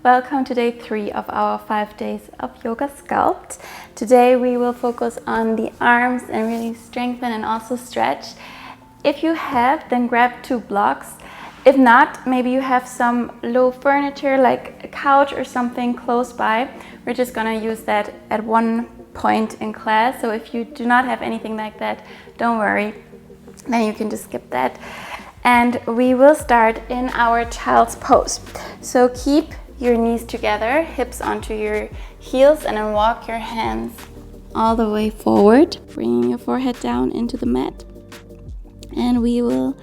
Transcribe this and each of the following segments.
Welcome to day 3 of our 5 days of yoga sculpt. Today we will focus on the arms and really strengthen and also stretch. If you have, then grab 2 blocks. If not, maybe you have some low furniture like a couch or something close by. We're just gonna use that at one point in class. So if you do not have anything like that, don't worry, then you can just skip that. And we will start in our child's pose. So keep your knees together, hips onto your heels, and then walk your hands all the way forward, bringing your forehead down into the mat. And we will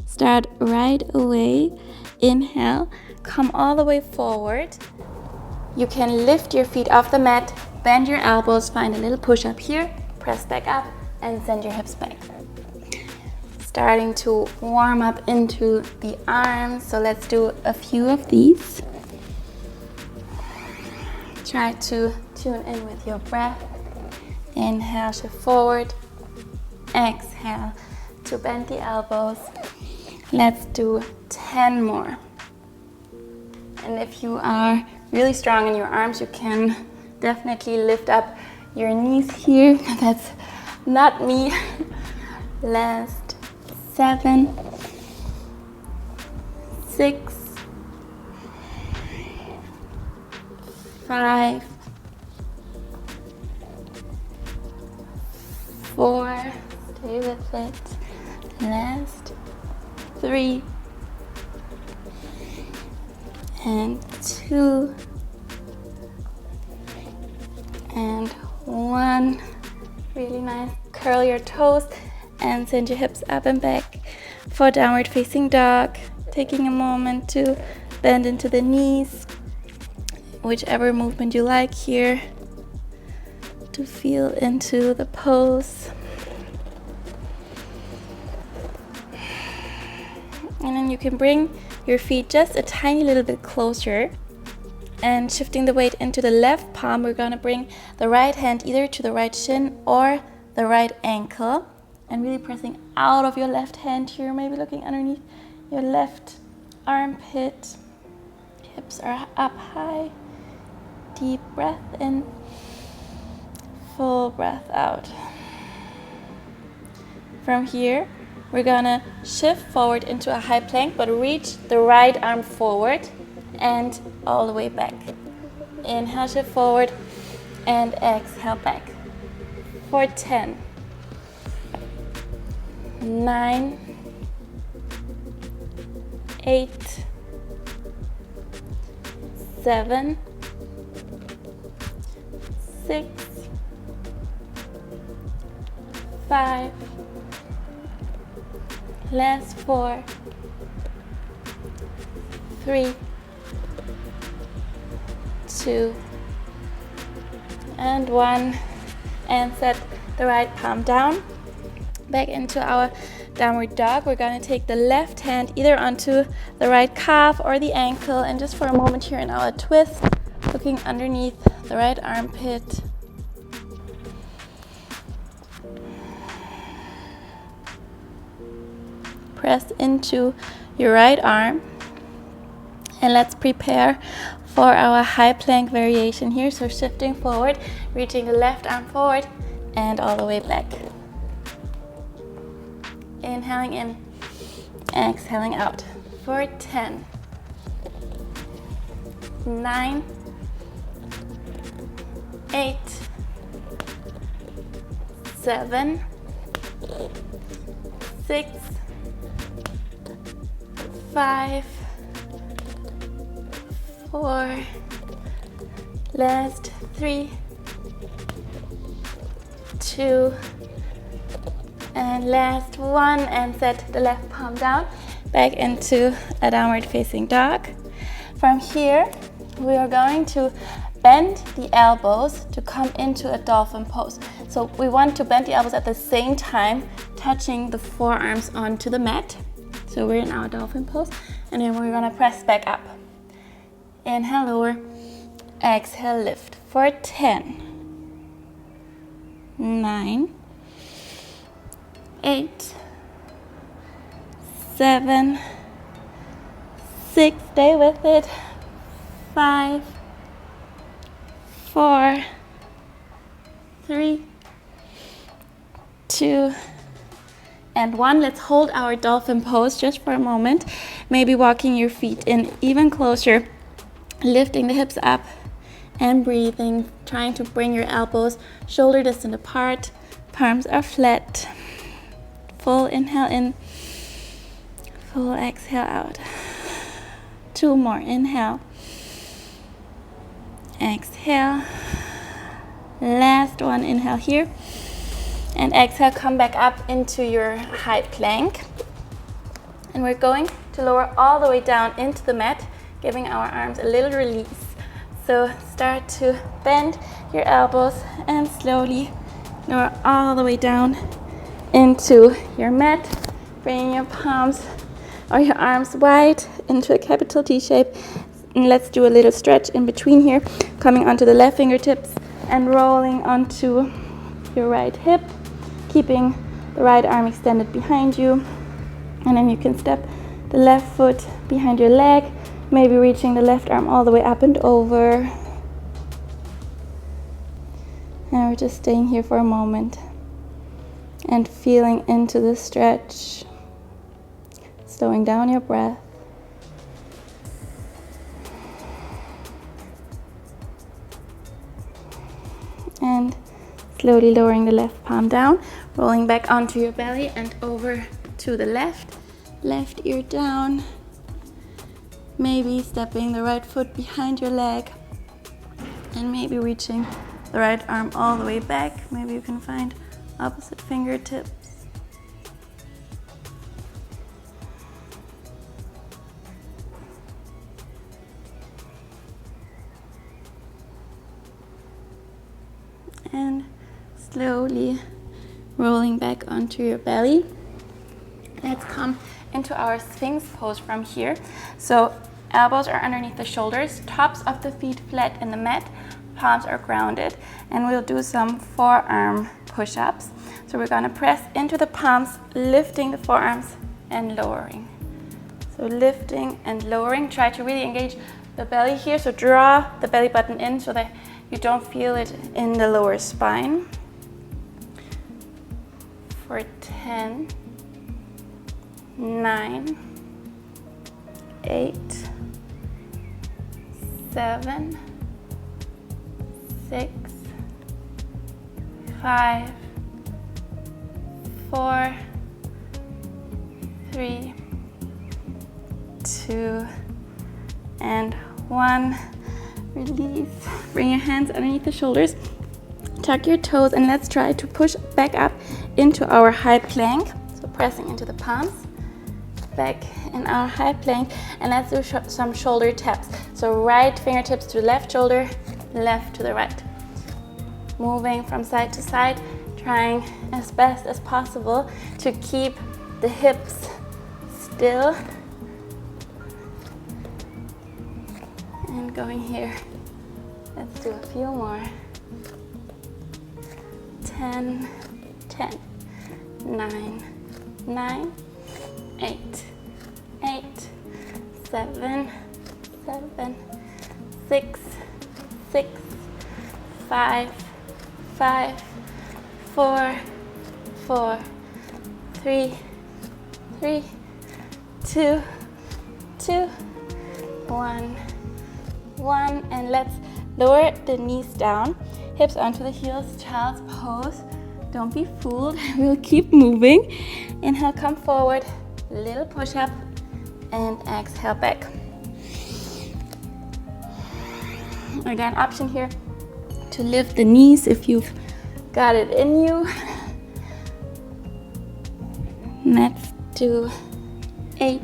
start right away. Inhale, come all the way forward. You can lift your feet off the mat, bend your elbows, find a little push up here, press back up, and send your hips back. Starting to warm up into the arms, so let's do a few of these. Try to tune in with your breath. Inhale, shift forward. Exhale to bend the elbows. Let's do 10 more. And if you are really strong in your arms, you can definitely lift up your knees here. That's not me. Last 7, 6, 5, 4, stay with it. Last 3, and 2, and 1. Really nice. Curl your toes and send your hips up and back for downward facing dog. Taking a moment to bend into the knees, whichever movement you like here, to feel into the pose. And then you can bring your feet just a tiny little bit closer, and shifting the weight into the left palm, we're gonna bring the right hand either to the right shin or the right ankle, and really pressing out of your left hand here, maybe looking underneath your left armpit. Hips are up high. Deep breath in, full breath out. From here, we're gonna shift forward into a high plank, but reach the right arm forward and all the way back. Inhale, shift forward, and exhale back. For 10, 9, 8, 7, 6, 5, last 4, 3, 2, and 1. And set the right palm down. Back into our downward dog. We're going to take the left hand either onto the right calf or the ankle, and just for a moment here in our twist, looking underneath the right armpit. Press into your right arm, and let's prepare for our high plank variation here. So shifting forward, reaching the left arm forward and all the way back. Inhaling in, exhaling out. For 10, 9, 8, 7, 6, 5, 4, last 3, 2, and last 1, and set the left palm down, back into a downward facing dog. From here, we are going to bend the elbows to come into a dolphin pose. So we want to bend the elbows at the same time, touching the forearms onto the mat. So we're in our dolphin pose, and then we're gonna press back up. Inhale, lower, exhale, lift. For 10, 9, 8, 7, 6, stay with it, 5, 4, 3, 2, and 1. Let's hold our dolphin pose just for a moment. Maybe walking your feet in even closer, lifting the hips up and breathing, trying to bring your elbows shoulder distance apart. Palms are flat. Full inhale in, full exhale out. 2 more. Inhale, exhale. Last one. Inhale here. And exhale, come back up into your high plank. And we're going to lower all the way down into the mat, giving our arms a little release. So start to bend your elbows and slowly lower all the way down into your mat. Bringing your palms or your arms wide into a capital T shape. And let's do a little stretch in between here, coming onto the left fingertips and rolling onto your right hip, keeping the right arm extended behind you. And then you can step the left foot behind your leg, maybe reaching the left arm all the way up and over. And we're just staying here for a moment and feeling into the stretch, slowing down your breath. And slowly lowering the left palm down, rolling back onto your belly and over to the left ear down. Maybe stepping the right foot behind your leg and maybe reaching the right arm all the way back. Maybe you can find opposite fingertips. And slowly rolling back onto your belly. Let's come into our Sphinx pose from here. So elbows are underneath the shoulders, tops of the feet flat in the mat, palms are grounded, and we'll do some forearm push-ups. So we're gonna press into the palms, lifting the forearms and lowering. So lifting and lowering, try to really engage the belly here. So draw the belly button in so that you don't feel it in the lower spine. For 10, 9, 8, 7, 6, 5, 4, 3, 2, and 1. Release. Bring your hands underneath the shoulders. Tuck your toes and let's try to push back up into our high plank. So pressing into the palms, back in our high plank, and let's do some shoulder taps. So right fingertips to left shoulder, left to the right. Moving from side to side, trying as best as possible to keep the hips still. And going here. Let's do a few more. 10, 10, 9, 9, 8, 8, 7, 7, 6, 6, 5, 5, 4, 4, 3, 3, 2, 2, 1, 1, and let's lower the knees down, hips onto the heels, child's pose. Don't be fooled, we'll keep moving. Inhale, come forward, little push up, and exhale back. Again, option here to lift the knees if you've got it in you. Let's do 8,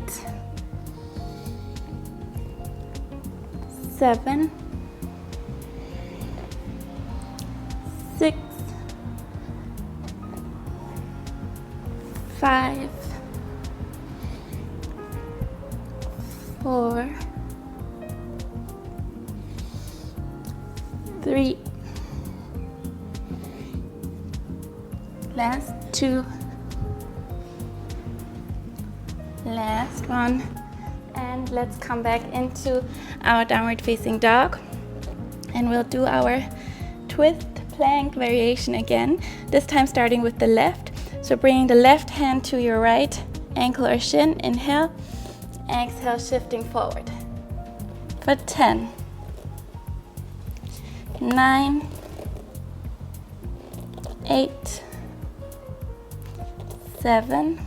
7, 6, 5, 4, 3, last 2, last 1, And let's come back into our downward facing dog. And we'll do our twist plank variation again, this time starting with the left. So bringing the left hand to your right ankle or shin, inhale, exhale, shifting forward. For 10, 9, 8, 7,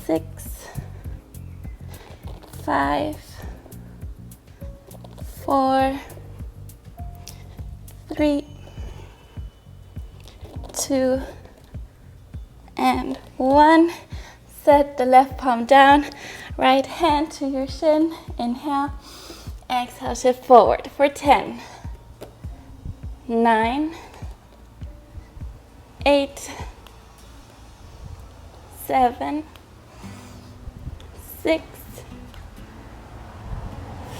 6, 5, 4, 3, 2, and 1. Set the left palm down, right hand to your shin, inhale, exhale, shift forward for 10, 9, 8, 7, 6,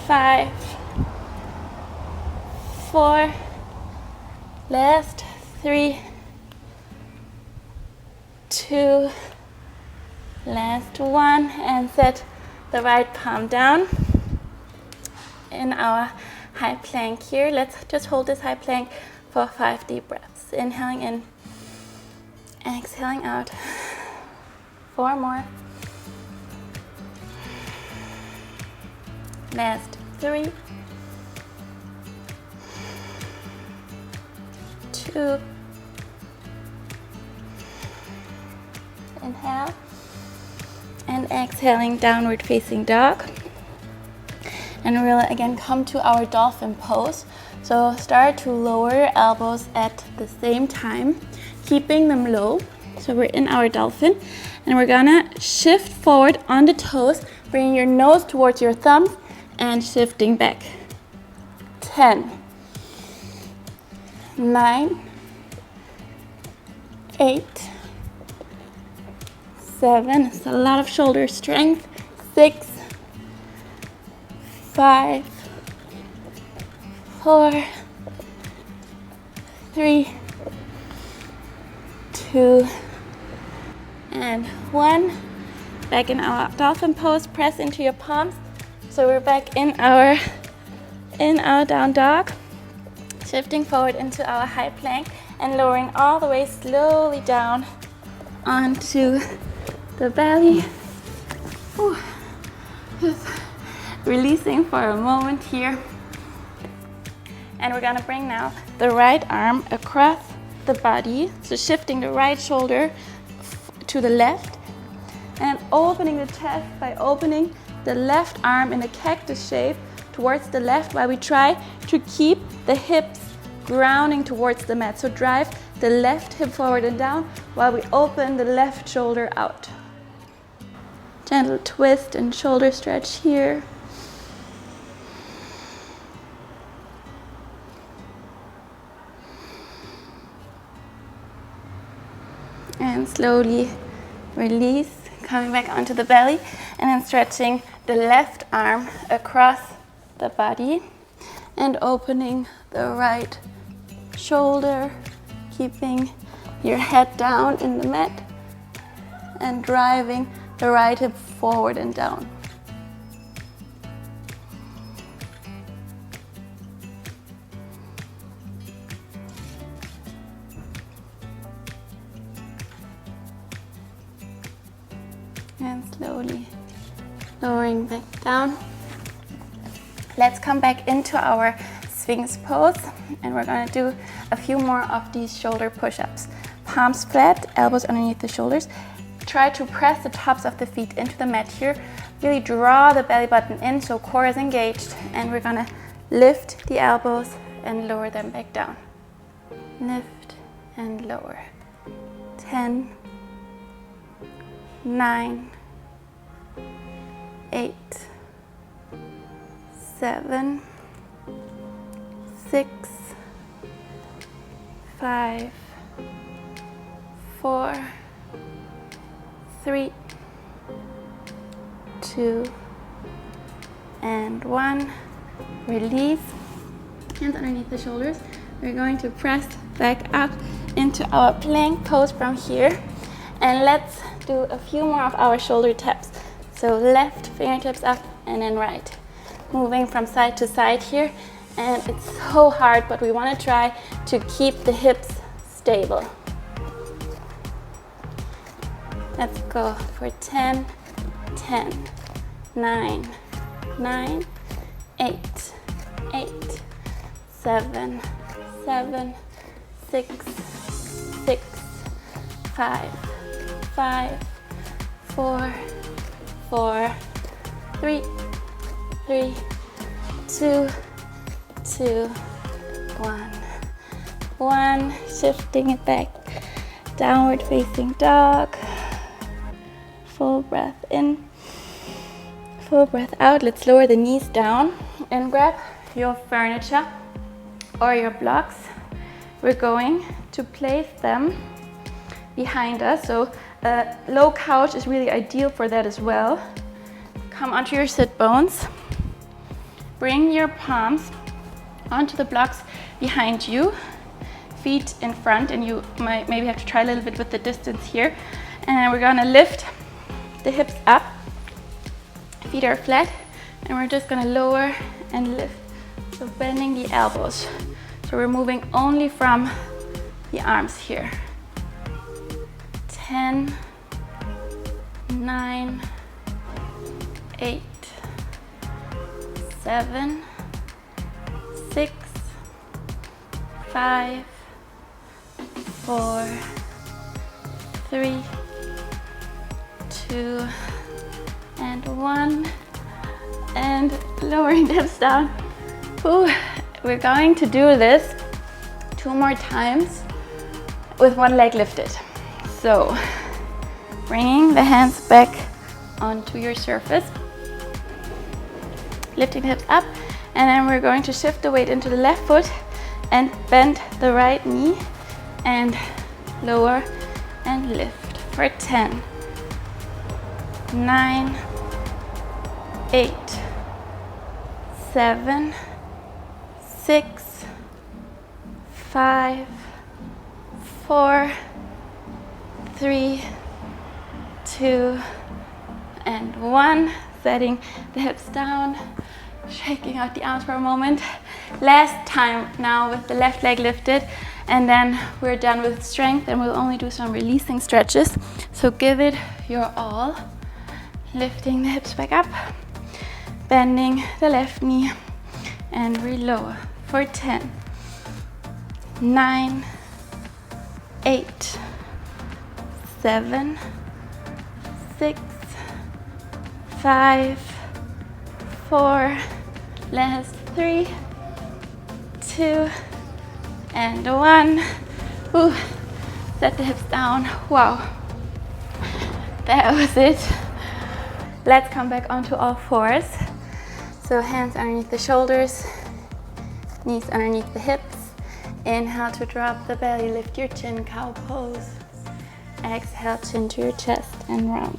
5, 4, last 3, 2, last 1, and set the right palm down in our high plank here. Let's just hold this high plank for 5 deep breaths. Inhaling in, exhaling out. 4 more. Last 3, 2, inhale, and exhaling, downward facing dog. And we'll again come to our dolphin pose. So start to lower your elbows at the same time, keeping them low. So we're in our dolphin, and we're gonna shift forward on the toes, bringing your nose towards your thumbs and shifting back. 10, 9, 8, 7, it's a lot of shoulder strength, 6, 5, 4, 3, 2, and 1. Back in our dolphin pose, press into your palms. So we're back in our down dog, shifting forward into our high plank and lowering all the way slowly down onto the belly. Ooh. Just releasing for a moment here. And we're gonna bring now the right arm across the body, so shifting the right shoulder to the left and opening the chest by opening the left arm in a cactus shape towards the left, while we try to keep the hips grounding towards the mat. So drive the left hip forward and down while we open the left shoulder out. Gentle twist and shoulder stretch here. And slowly release, coming back onto the belly, and then stretching the left arm across the body and opening the right shoulder, keeping your head down in the mat and driving the right hip forward and down. And slowly lowering back down. Let's come back into our Sphinx pose, and we're gonna do a few more of these shoulder push-ups. Palms flat, elbows underneath the shoulders. Try to press the tops of the feet into the mat here. Really draw the belly button in so core is engaged, and we're gonna lift the elbows and lower them back down. Lift and lower. 10, 9, 8, 7, 6, 5, 4, 3, 2, and 1. Release. Hands underneath the shoulders. We're going to press back up into our plank pose from here. And let's do a few more of our shoulder taps. So left fingertips up and then right. Moving from side to side here. And it's so hard, but we want to try to keep the hips stable. Let's go for 10, 10, 9, 9, 8, 8, 7, 7, 6, 6, 5, 5, 4, 4, 3, 3, 2, 2, 1, 1. Shifting it back. Downward facing dog. Full breath in. Full breath out. Let's lower the knees down and grab your furniture or your blocks. We're going to place them behind us. So a low couch is really ideal for that as well. Come onto your sit bones. Bring your palms onto the blocks behind you. Feet in front, and you might maybe have to try a little bit with the distance here. And then we're gonna lift the hips up. Feet are flat, and we're just gonna lower and lift. So bending the elbows. So we're moving only from the arms here. 10, 9, 8, 7, 6, 5, 4, 3, 2, and 1. And lowering the hips down. Ooh, we're going to do this 2 more times with one leg lifted. So, bringing the hands back onto your surface, lifting the hips up, and then we're going to shift the weight into the left foot and bend the right knee and lower and lift for 10, 9, 8, 7, 6, 5, 4, 3, 2, and 1. Setting the hips down, shaking out the arms for a moment. Last time now with the left leg lifted, and then we're done with strength, and we'll only do some releasing stretches. So give it your all. Lifting the hips back up, bending the left knee, and relower for 10, 9, 8, 7, 6, 5, 4, last 3, 2, and 1. Ooh, set the hips down. Wow, that was it. Let's come back onto all fours. So hands underneath the shoulders, knees underneath the hips. Inhale to drop the belly, lift your chin, cow pose. Exhale, chin to your chest and round.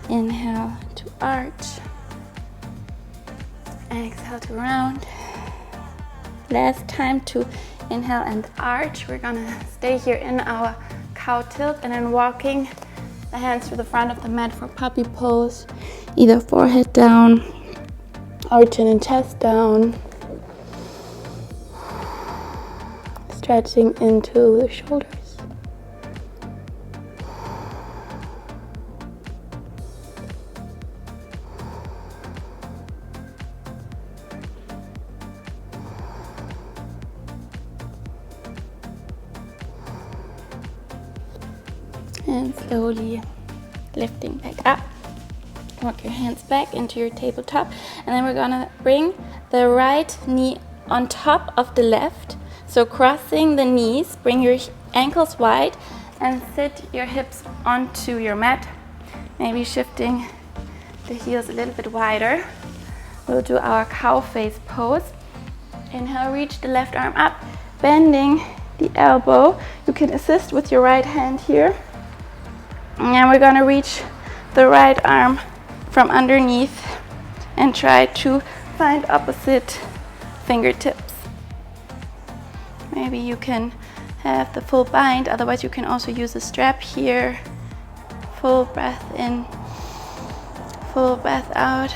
Inhale to arch. Exhale to round. Last time to inhale and arch. We're gonna stay here in our cow tilt and then walking the hands to the front of the mat for puppy pose. Either forehead down or chin and chest down. Stretching into the shoulders. And slowly lifting back up. Walk your hands back into your tabletop, and then we're gonna bring the right knee on top of the left. So crossing the knees, bring your ankles wide and sit your hips onto your mat. Maybe shifting the heels a little bit wider. We'll do our cow face pose. Inhale, reach the left arm up, bending the elbow. You can assist with your right hand here. And we're gonna reach the right arm from underneath and try to find opposite fingertips. Maybe you can have the full bind, otherwise you can also use a strap here. Full breath in Full breath out.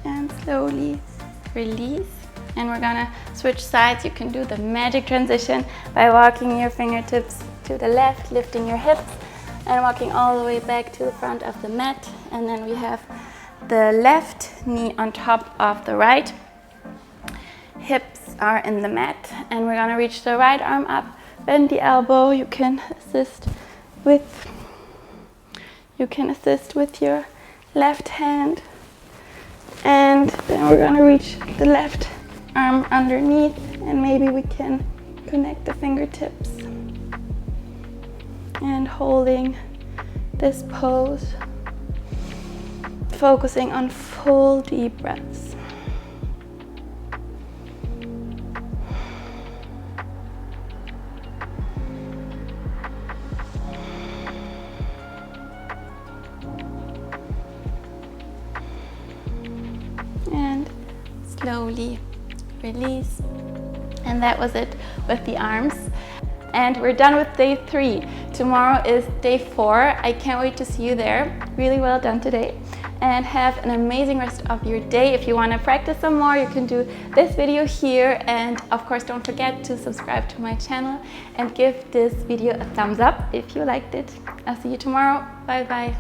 And slowly release. And we're gonna switch sides. You can do the magic transition by walking your fingertips to the left, lifting your hips, and walking all the way back to the front of the mat. And then we have the left knee on top of the right. Hips are in the mat, and we're gonna reach the right arm up, bend the elbow. You can assist with your left hand, and then we're gonna reach the left arm underneath, and maybe we can connect the fingertips. And holding this pose, focusing on full deep breaths. And slowly release. And that was it with the arms. And we're done with day 3. Tomorrow is day 4. I can't wait to see you there. Really well done today. And have an amazing rest of your day. If you want to practice some more, you can do this video here. And of course, don't forget to subscribe to my channel and give this video a thumbs up if you liked it. I'll see you tomorrow. Bye bye.